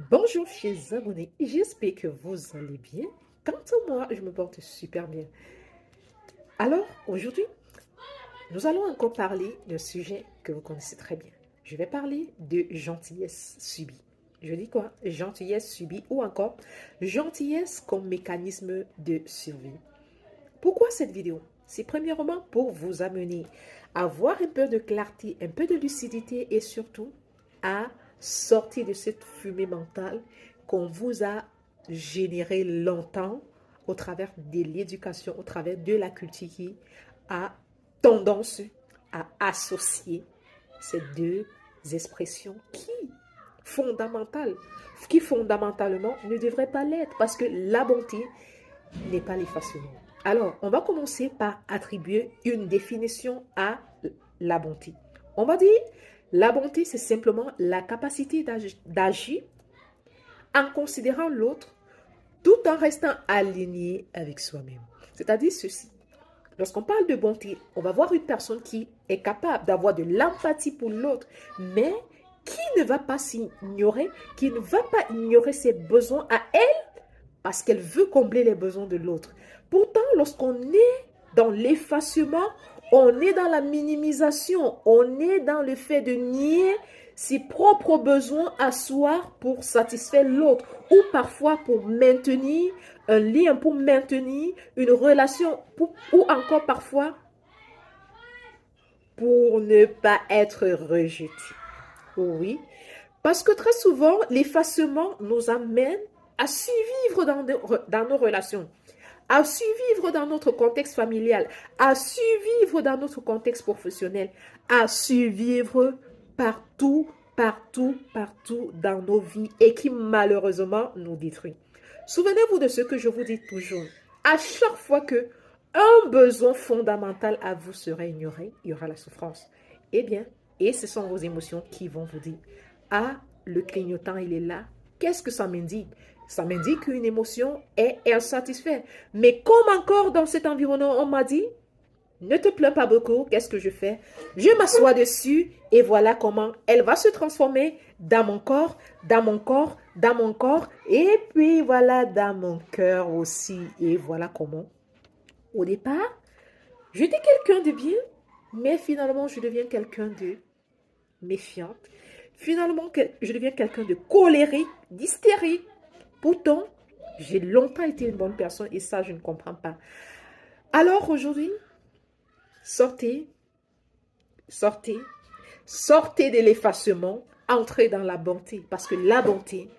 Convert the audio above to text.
Bonjour chers abonnés, j'espère que vous allez bien. Quant à moi, je me porte super bien. Alors, aujourd'hui, nous allons encore parler d'un sujet que vous connaissez très bien. Je vais parler de gentillesse subie. Je dis quoi? Gentillesse subie ou encore gentillesse comme mécanisme de survie. Pourquoi cette vidéo? C'est premièrement pour vous amener à avoir un peu de clarté, un peu de lucidité et surtout à sortir de cette fumée mentale qu'on vous a générée longtemps au travers de l'éducation, au travers de la culture qui a tendance à associer ces deux expressions qui fondamentalement ne devraient pas l'être parce que la bonté n'est pas l'effacement. Alors, on va commencer par attribuer une définition à la bonté. On va dire, la bonté, c'est simplement la capacité d'agir en considérant l'autre tout en restant aligné avec soi-même. C'est-à-dire ceci. Lorsqu'on parle de bonté, on va voir une personne qui est capable d'avoir de l'empathie pour l'autre, mais qui ne va pas s'ignorer, qui ne va pas ignorer ses besoins à elle parce qu'elle veut combler les besoins de l'autre. Pourtant, lorsqu'on est dans l'effacement, on est dans la minimisation, on est dans le fait de nier ses propres besoins à soi pour satisfaire l'autre ou parfois pour maintenir un lien, pour maintenir une relation ou encore parfois pour ne pas être rejeté. Oui, parce que très souvent, l'effacement nous amène à survivre dans nos relations, à survivre dans notre contexte familial, à survivre dans notre contexte professionnel, à survivre partout, partout, partout dans nos vies et qui malheureusement nous détruit. Souvenez-vous de ce que je vous dis toujours. À chaque fois que un besoin fondamental à vous sera ignoré, il y aura la souffrance. Eh bien, et ce sont vos émotions qui vont vous dire, ah, le clignotant, il est là. Qu'est-ce que ça m'indique? Ça m'indique qu'une émotion est insatisfaite. Mais comme encore dans cet environnement, on m'a dit, ne te plains pas beaucoup, qu'est-ce que je fais? Je m'assois dessus et voilà comment elle va se transformer dans mon corps, dans mon corps, dans mon corps et puis voilà dans mon cœur aussi. Et voilà comment. Au départ, j'étais quelqu'un de bien, mais finalement, je deviens quelqu'un de méfiante. Finalement, je deviens quelqu'un de colérique, d'hystérique. Pourtant, j'ai longtemps été une bonne personne et ça, je ne comprends pas. Alors aujourd'hui, sortez, sortez, sortez de l'effacement, entrez dans la bonté. Parce que la bonté,